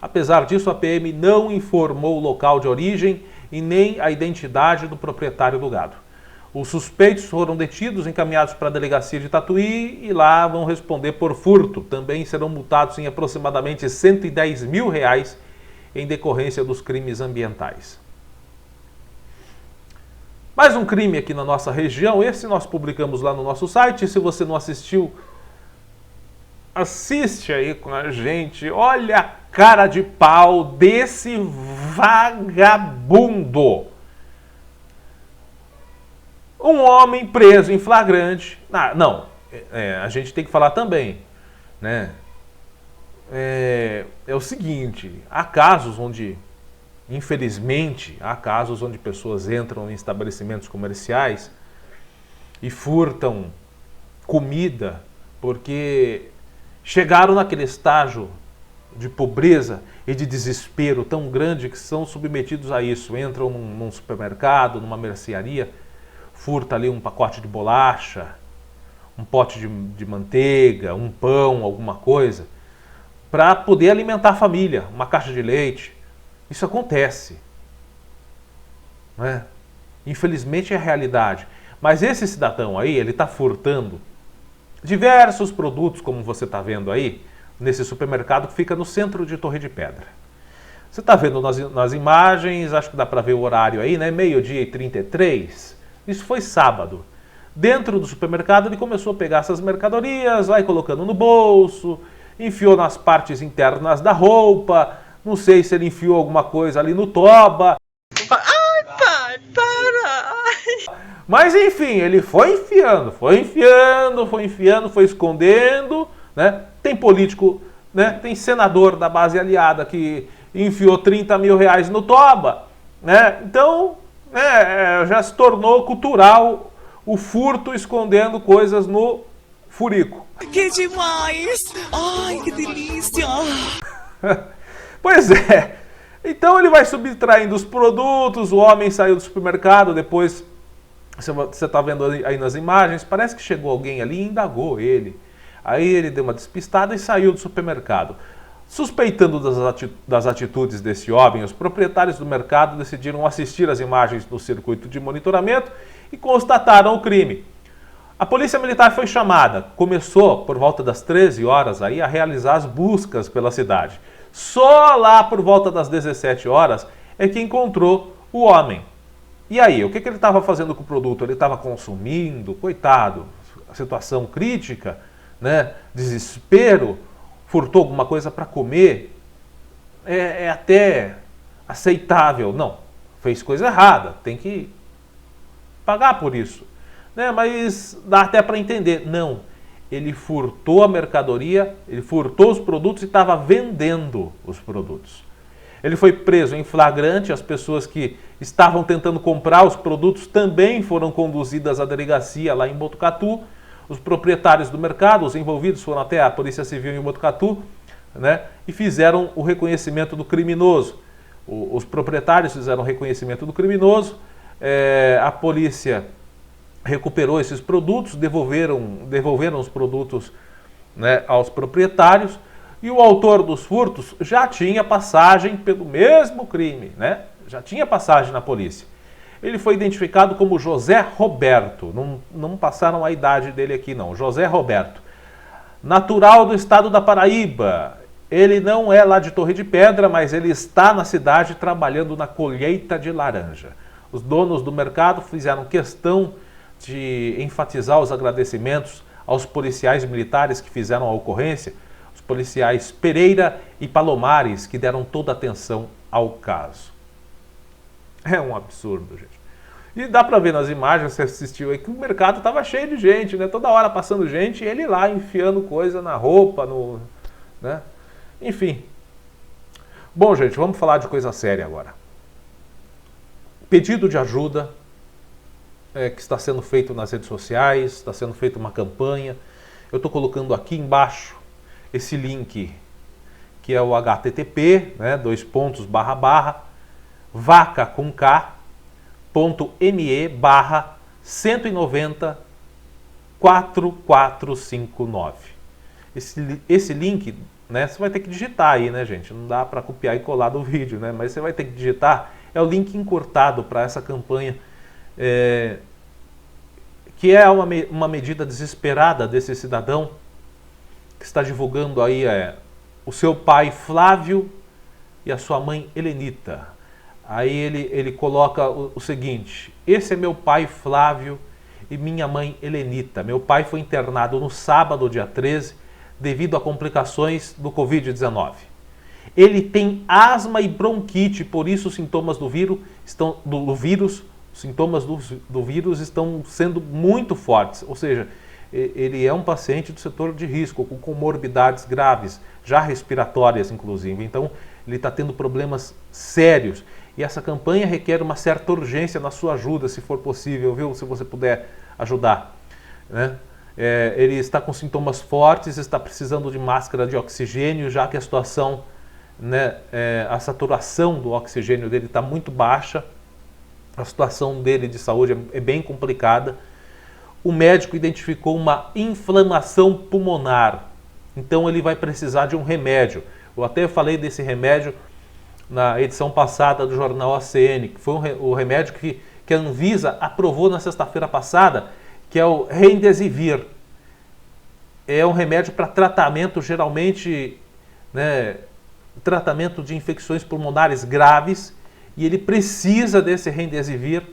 Apesar disso, a PM não informou o local de origem e nem a identidade do proprietário do gado. Os suspeitos foram detidos, encaminhados para a delegacia de Tatuí e lá vão responder por furto. Também serão multados em aproximadamente R$110 mil em decorrência dos crimes ambientais. Mais um crime aqui na nossa região, esse nós publicamos lá no nosso site. Se você não assistiu, assiste aí com a gente. Olha a cara de pau desse vagabundo. Um homem preso em flagrante. A gente tem que falar também, né? É o seguinte, há casos onde, infelizmente, pessoas entram em estabelecimentos comerciais e furtam comida porque chegaram naquele estágio de pobreza e de desespero tão grande que são submetidos a isso. Entram num supermercado, numa mercearia, furta ali um pacote de bolacha, um pote de manteiga, um pão, alguma coisa, para poder alimentar a família, uma caixa de leite. Isso acontece, né? Infelizmente é a realidade. Mas esse cidadão aí, ele está furtando diversos produtos, como você está vendo aí, nesse supermercado que fica no centro de Torre de Pedra. Você está vendo nas imagens, acho que dá para ver o horário aí, né? 12h33. Isso foi sábado. Dentro do supermercado ele começou a pegar essas mercadorias, vai colocando no bolso, enfiou nas partes internas da roupa, não sei se ele enfiou alguma coisa ali no toba. Ai, pai, para! Mas enfim, ele foi enfiando, foi escondendo, né? Tem político, né? Tem senador da base aliada que enfiou R$30 mil no toba, né? Então, já se tornou cultural o furto escondendo coisas no furico. Que demais! Ai, que delícia! Pois é. Então ele vai subtraindo os produtos, o homem saiu do supermercado, depois você está vendo aí nas imagens, parece que chegou alguém ali e indagou ele. Aí ele deu uma despistada e saiu do supermercado. Suspeitando das atitudes desse homem, os proprietários do mercado decidiram assistir às imagens do circuito de monitoramento e constataram o crime. A polícia militar foi chamada, começou por volta das 13 horas aí a realizar as buscas pela cidade. Só lá por volta das 17 horas é que encontrou o homem. E aí, o que ele estava fazendo com o produto? Ele estava consumindo, coitado, situação crítica, né? Desespero, furtou alguma coisa para comer, é até aceitável. Não, fez coisa errada, tem que pagar por isso, né? Mas dá até para entender. Não, ele furtou a mercadoria, ele furtou os produtos e estava vendendo os produtos. Ele foi preso em flagrante, as pessoas que estavam tentando comprar os produtos também foram conduzidas à delegacia lá em Botucatu. Os proprietários do mercado, os envolvidos, foram até a Polícia Civil em Botucatu, né, e fizeram o reconhecimento do criminoso. Os proprietários fizeram o reconhecimento do criminoso, a polícia recuperou esses produtos, devolveram os produtos, né, aos proprietários, e o autor dos furtos já tinha passagem pelo mesmo crime, né? Já tinha passagem na polícia. Ele foi identificado como José Roberto, não passaram a idade dele aqui não, José Roberto. Natural do estado da Paraíba, ele não é lá de Torre de Pedra, mas ele está na cidade trabalhando na colheita de laranja. Os donos do mercado fizeram questão de enfatizar os agradecimentos aos policiais militares que fizeram a ocorrência, os policiais Pereira e Palomares, que deram toda a atenção ao caso. É um absurdo, gente. E dá para ver nas imagens, você assistiu aí, que o mercado estava cheio de gente, né? Toda hora passando gente, e ele lá enfiando coisa na roupa, né? Enfim. Bom, gente, vamos falar de coisa séria agora. Pedido de ajuda que está sendo feito nas redes sociais, está sendo feita uma campanha. Eu estou colocando aqui embaixo esse link, que é o http, né, /vaca com k.me/190 4459. Esse link, né, você vai ter que digitar aí, né, gente? Não dá para copiar e colar do vídeo, né? Mas você vai ter que digitar. É o link encurtado para essa campanha, que é uma medida desesperada desse cidadão que está divulgando aí o seu pai Flávio e a sua mãe Helenita. Aí ele coloca o seguinte: esse é meu pai Flávio e minha mãe Helenita. Meu pai foi internado no sábado, dia 13, devido a complicações do Covid-19. Ele tem asma e bronquite, por isso os sintomas do vírus estão sendo muito fortes. Ou seja, ele é um paciente do setor de risco, com comorbidades graves, já respiratórias inclusive. Então, ele está tendo problemas sérios. E essa campanha requer uma certa urgência na sua ajuda, se for possível, viu? Se você puder ajudar, né? Ele está com sintomas fortes, está precisando de máscara de oxigênio, já que a situação, né, a saturação do oxigênio dele está muito baixa, a situação dele de saúde é bem complicada. O médico identificou uma inflamação pulmonar, então ele vai precisar de um remédio. Eu até falei desse remédio na edição passada do Jornal ACN, que foi o remédio que a Anvisa aprovou na sexta-feira passada, que é o Remdesivir. É um remédio para tratamento, geralmente, né, tratamento de infecções pulmonares graves, e ele precisa desse Remdesivir.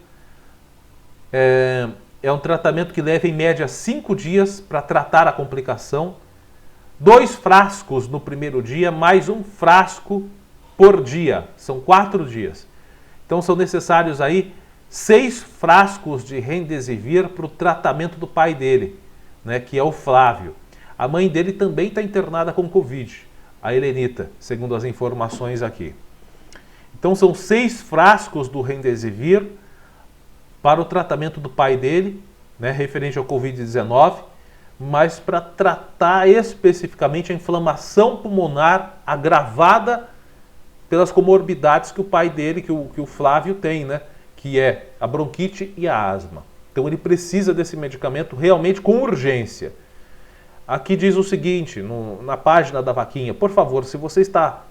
É um tratamento que leva em média 5 dias para tratar a complicação. 2 frascos no primeiro dia, mais 1 frasco por dia. São 4 dias. Então são necessários aí 6 frascos de Remdesivir para o tratamento do pai dele, né, que é o Flávio. A mãe dele também está internada com Covid, a Helenita, segundo as informações aqui. Então são 6 frascos do Remdesivir para o tratamento do pai dele, né, referente ao Covid-19, mas para tratar especificamente a inflamação pulmonar agravada pelas comorbidades que o pai dele, que o Flávio tem, né, que é a bronquite e a asma. Então ele precisa desse medicamento realmente com urgência. Aqui diz o seguinte, na página da Vaquinha: por favor, se você está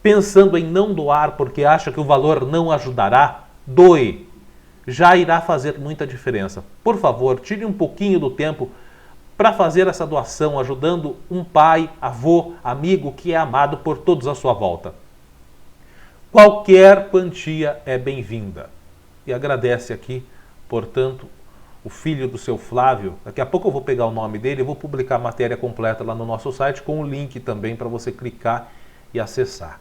pensando em não doar porque acha que o valor não ajudará, doe. Já irá fazer muita diferença. Por favor, tire um pouquinho do tempo para fazer essa doação, ajudando um pai, avô, amigo que é amado por todos à sua volta. Qualquer quantia é bem-vinda. E agradece aqui, portanto, o filho do seu Flávio. Daqui a pouco eu vou pegar o nome dele e vou publicar a matéria completa lá no nosso site, com o link também para você clicar e acessar.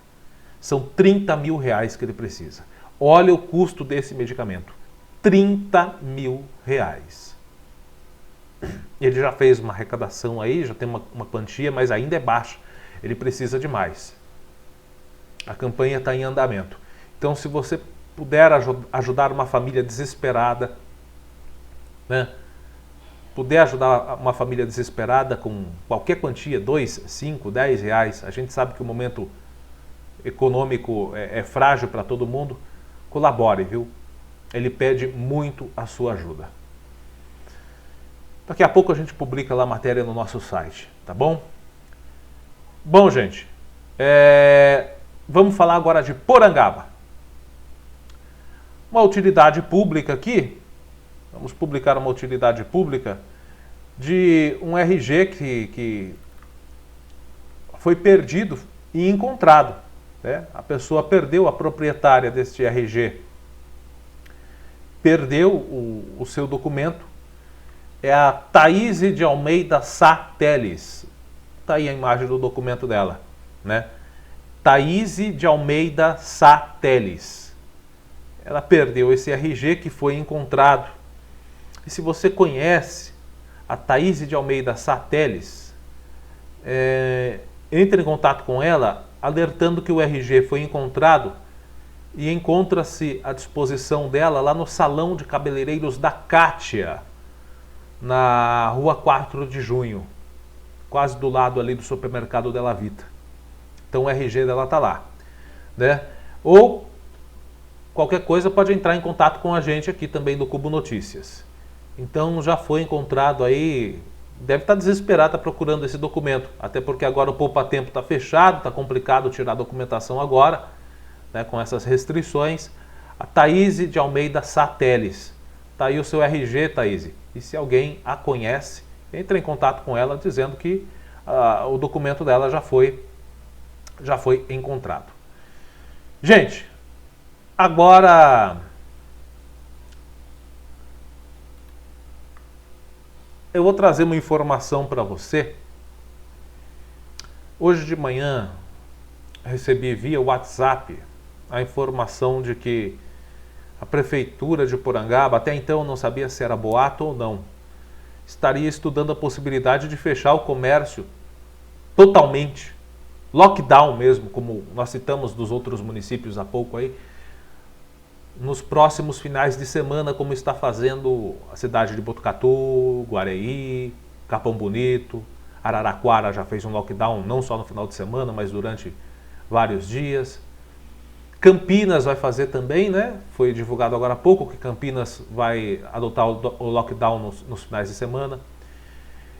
São 30 mil reais que ele precisa. Olha o custo desse medicamento. 30 mil reais. Ele já fez uma arrecadação aí, já tem uma quantia, mas ainda é baixa. Ele precisa de mais. A campanha está em andamento. Então, se você puder ajudar uma família desesperada, né? Puder ajudar uma família desesperada com qualquer quantia, 2, 5, 10 reais, a gente sabe que o momento econômico é frágil para todo mundo, colabore, viu? Ele pede muito a sua ajuda. Daqui a pouco a gente publica lá a matéria no nosso site, tá bom? Bom, gente, vamos falar agora de Porangaba. Uma utilidade pública aqui, vamos publicar uma utilidade pública de um RG que foi perdido e encontrado, né? A pessoa perdeu, a proprietária deste RG perdeu o seu documento. É a Thaíse de Almeida Sá Teles. Está aí a imagem do documento dela, né? Thaíse de Almeida Sá Teles. Ela perdeu esse RG que foi encontrado. E se você conhece a Thaíse de Almeida Sá Teles, entre em contato com ela, alertando que o RG foi encontrado e encontra-se à disposição dela lá no Salão de Cabeleireiros da Kátia, na rua 4 de junho, quase do lado ali do supermercado Della Vita. Então o RG dela está lá, né? Ou qualquer coisa pode entrar em contato com a gente aqui também do Cubo Notícias. Então já foi encontrado aí, deve estar desesperado, está procurando esse documento, até porque agora o poupa-tempo está fechado, está complicado tirar a documentação agora, né, com essas restrições. A Thaíse de Almeida Sá Teles. Está aí o seu RG, Thaíse. E se alguém a conhece, entre em contato com ela dizendo que o documento dela já foi encontrado. Gente, agora eu vou trazer uma informação para você. Hoje de manhã recebi via WhatsApp a informação de que a Prefeitura de Porangaba, até então eu não sabia se era boato ou não, estaria estudando a possibilidade de fechar o comércio totalmente, lockdown mesmo, como nós citamos dos outros municípios há pouco aí, nos próximos finais de semana, como está fazendo a cidade de Botucatu, Guareí, Capão Bonito, Araraquara já fez um lockdown não só no final de semana, mas durante vários dias. Campinas vai fazer também, né? Foi divulgado agora há pouco que Campinas vai adotar o lockdown nos finais de semana.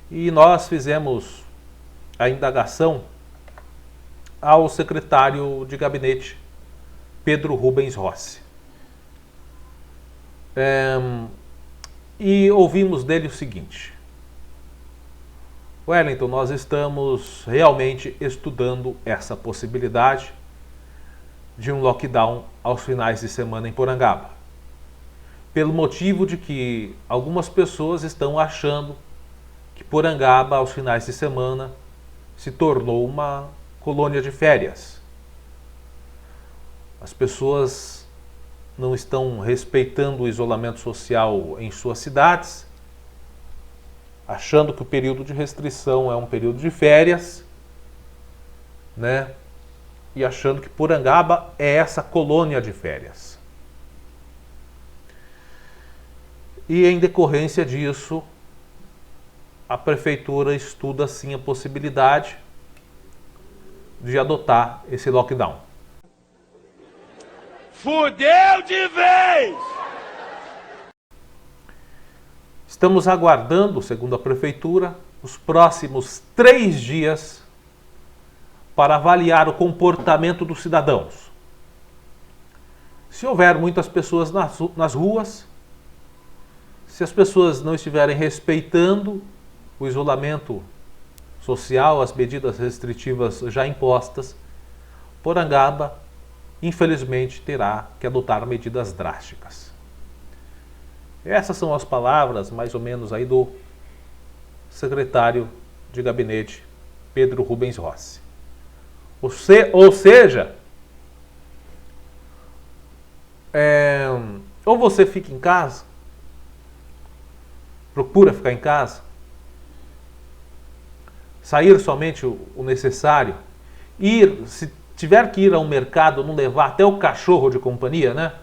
E nós fizemos a indagação ao secretário de gabinete, Pedro Rubens Rossi. E ouvimos dele o seguinte: Wellington, nós estamos realmente estudando essa possibilidade de um lockdown aos finais de semana em Porangaba, pelo motivo de que algumas pessoas estão achando que Porangaba aos finais de semana se tornou uma colônia de férias. As pessoas não estão respeitando o isolamento social em suas cidades, achando que o período de restrição é um período de férias, né? E achando que Porangaba é essa colônia de férias. E em decorrência disso, a prefeitura estuda sim a possibilidade de adotar esse lockdown. Fudeu de vez! Estamos aguardando, segundo a prefeitura, os próximos 3 dias para avaliar o comportamento dos cidadãos. Se houver muitas pessoas nas ruas, se as pessoas não estiverem respeitando o isolamento social, as medidas restritivas já impostas, Porangaba, infelizmente, terá que adotar medidas drásticas. Essas são as palavras, mais ou menos, aí do secretário de gabinete, Pedro Rubens Rossi. Ou seja, ou você fica em casa, procura ficar em casa, sair somente o necessário, ir, tiver que ir a um mercado, não levar até o cachorro de companhia, né?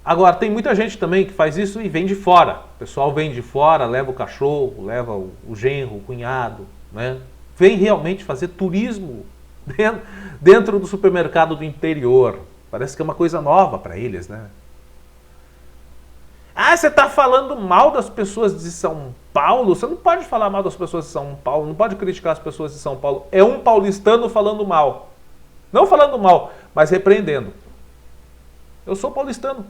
Agora, tem muita gente também que faz isso e vem de fora. O pessoal vem de fora, leva o cachorro, leva o genro, o cunhado, né? Vem realmente fazer turismo dentro do supermercado do interior. Parece que é uma coisa nova para eles, né? Ah, você está falando mal das pessoas de São Paulo? Você não pode falar mal das pessoas de São Paulo, não pode criticar as pessoas de São Paulo. É um paulistano falando mal. Não falando mal, mas repreendendo. Eu sou paulistano.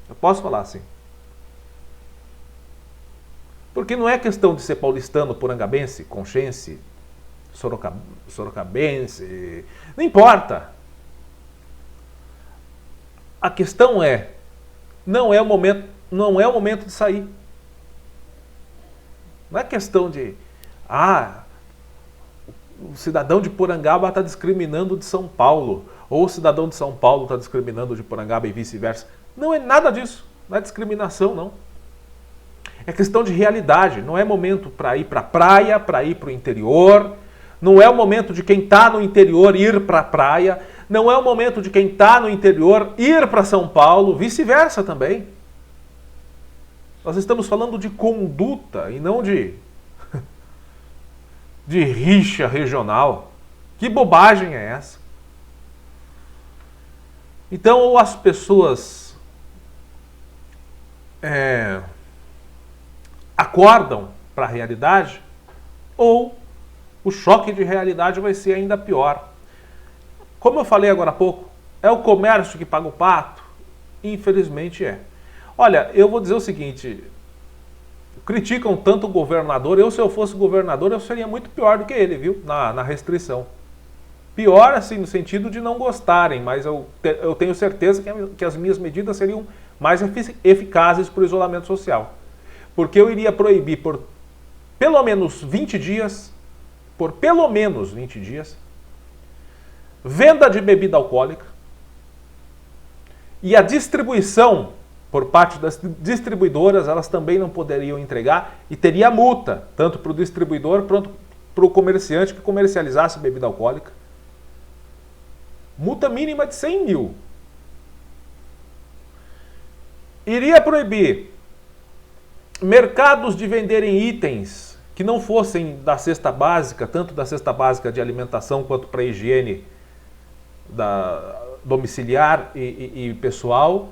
Eu posso falar assim. Porque não é questão de ser paulistano, porangabense, conchense, sorocabense. Não importa. A questão é, não é o momento de sair. Não é questão de, o cidadão de Porangaba está discriminando de São Paulo, ou o cidadão de São Paulo está discriminando de Porangaba e vice-versa. Não é nada disso, não é discriminação, não. É questão de realidade, não é momento para ir para a praia, para ir para o interior, não é o momento de quem está no interior ir para a praia, não é o momento de quem está no interior ir para São Paulo, vice-versa também. Nós estamos falando de conduta e não de rixa regional. Que bobagem é essa? Então, ou as pessoas acordam para a realidade, ou o choque de realidade vai ser ainda pior. Como eu falei agora há pouco, é o comércio que paga o pato? Infelizmente é. Olha, eu vou dizer o seguinte, criticam tanto o governador, se eu fosse governador, eu seria muito pior do que ele, viu? Na restrição. Pior, assim, no sentido de não gostarem, mas eu tenho certeza que as minhas medidas seriam mais eficazes para o isolamento social. Porque eu iria proibir por pelo menos 20 dias, venda de bebida alcoólica e a distribuição por parte das distribuidoras, elas também não poderiam entregar e teria multa, tanto para o distribuidor quanto para o comerciante que comercializasse bebida alcoólica. Multa mínima de 100 mil. Iria proibir mercados de venderem itens que não fossem da cesta básica, tanto da cesta básica de alimentação quanto para higiene domiciliar e pessoal.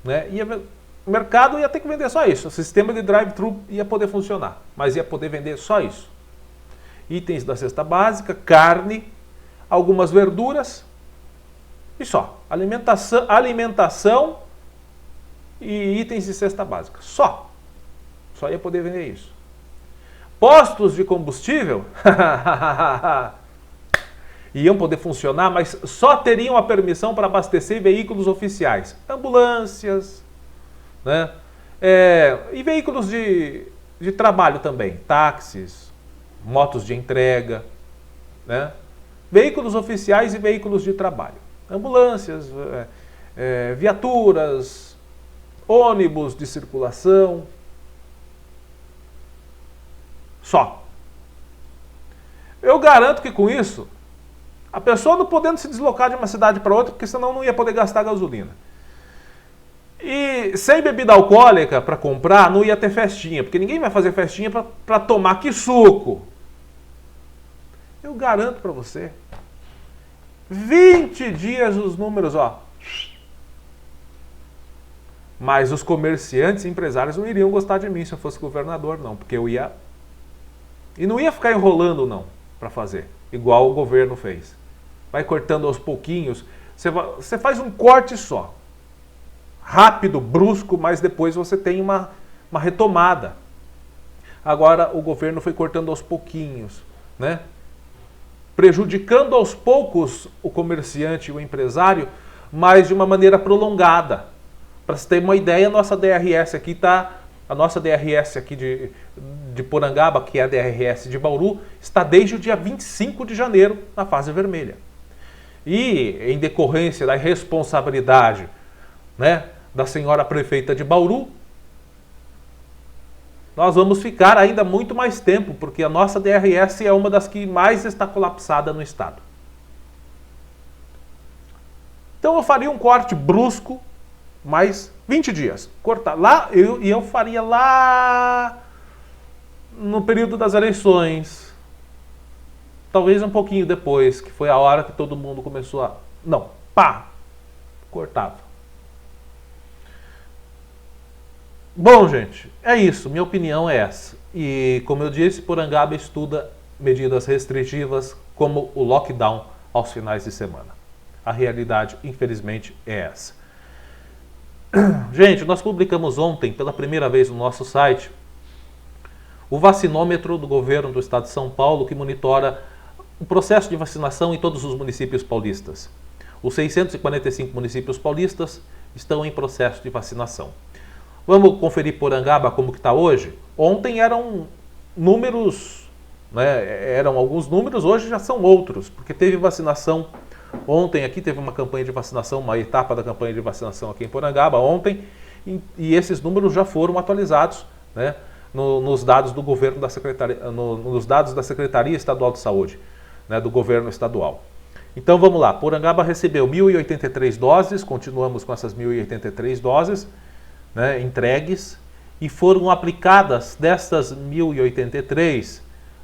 Né? O mercado ia ter que vender só isso. O sistema de drive-thru ia poder funcionar, mas ia poder vender só isso. Itens da cesta básica, carne, algumas verduras e só. Alimentação e itens de cesta básica. Só ia poder vender isso. Postos de combustível iam poder funcionar, mas só teriam a permissão para abastecer veículos oficiais. Ambulâncias, né? E veículos de trabalho também. Táxis, motos de entrega, né? Veículos oficiais e veículos de trabalho. Ambulâncias, viaturas, ônibus de circulação. Só. Eu garanto que com isso, a pessoa não podendo se deslocar de uma cidade para outra, porque senão não ia poder gastar gasolina. E sem bebida alcoólica para comprar, não ia ter festinha, porque ninguém vai fazer festinha para tomar que suco. Eu garanto para você. 20 dias os números, ó. Mas os comerciantes e empresários não iriam gostar de mim se eu fosse governador, não, porque eu ia... E não ia ficar enrolando, não, para fazer, igual o governo fez. Vai cortando aos pouquinhos, você faz um corte só. Rápido, brusco, mas depois você tem uma retomada. Agora o governo foi cortando aos pouquinhos, né? Prejudicando aos poucos o comerciante e o empresário, mas de uma maneira prolongada. Para você ter uma ideia, a nossa DRS aqui de Porangaba, que é a DRS de Bauru, está desde o dia 25 de janeiro na fase vermelha. E em decorrência da irresponsabilidade, né, da senhora prefeita de Bauru, nós vamos ficar ainda muito mais tempo, porque a nossa DRS é uma das que mais está colapsada no estado. Então eu faria um corte brusco, mais 20 dias. Cortar lá, eu faria lá no período das eleições. Talvez um pouquinho depois, que foi a hora que todo mundo começou a... Não, pá! Cortava. Bom, gente, é isso. Minha opinião é essa. E, como eu disse, Porangaba estuda medidas restritivas como o lockdown aos finais de semana. A realidade, infelizmente, é essa. Gente, nós publicamos ontem, pela primeira vez no nosso site, o vacinômetro do governo do estado de São Paulo, que monitora o processo de vacinação em todos os municípios paulistas. Os 645 municípios paulistas estão em processo de vacinação. Vamos conferir Porangaba como que está hoje? Ontem eram números, né, eram alguns números, hoje já são outros, porque teve vacinação. Ontem aqui teve uma campanha de vacinação, uma etapa da campanha de vacinação aqui em Porangaba ontem, e esses números já foram atualizados, né, nos dados do governo da Secretaria, nos dados da Secretaria Estadual de Saúde, né, do governo estadual. Então vamos lá, Porangaba recebeu 1.083 doses, continuamos com essas 1.083 doses, né, entregues, e foram aplicadas, dessas 1.083,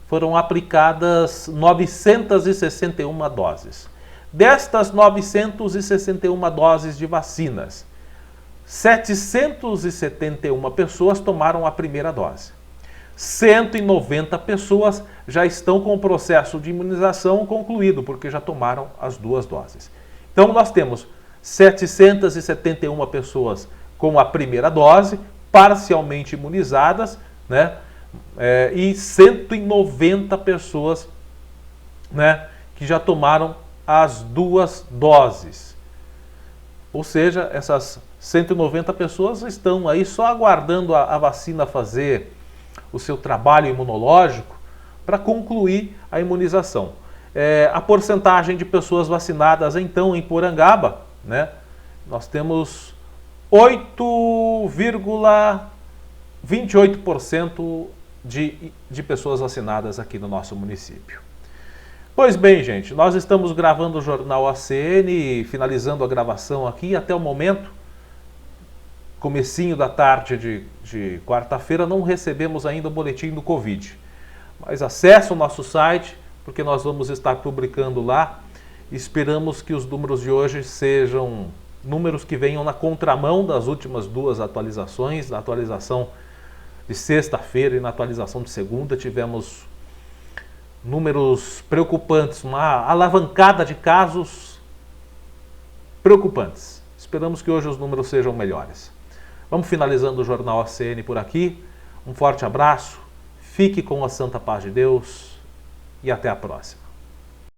foram aplicadas 961 doses. Destas 961 doses de vacinas, 771 pessoas tomaram a primeira dose. 190 pessoas já estão com o processo de imunização concluído, porque já tomaram as 2 doses. Então nós temos 771 pessoas com a primeira dose, parcialmente imunizadas, né? E 190 pessoas, né, que já tomaram as 2 doses. Ou seja, essas 190 pessoas estão aí só aguardando a vacina fazer o seu trabalho imunológico para concluir a imunização. A porcentagem de pessoas vacinadas, então, em Porangaba, né, nós temos 8,28% de pessoas vacinadas aqui no nosso município. Pois bem, gente, nós estamos gravando o Jornal ACN, finalizando a gravação aqui. Até o momento, comecinho da tarde de quarta-feira, não recebemos ainda o boletim do Covid. Mas acesse o nosso site, porque nós vamos estar publicando lá. Esperamos que os números de hoje sejam números que venham na contramão das últimas 2 atualizações. Na atualização de sexta-feira e na atualização de segunda tivemos números preocupantes, uma alavancada de casos preocupantes. Esperamos que hoje os números sejam melhores. Vamos finalizando o Jornal ACN por aqui. Um forte abraço, fique com a santa paz de Deus e até a próxima.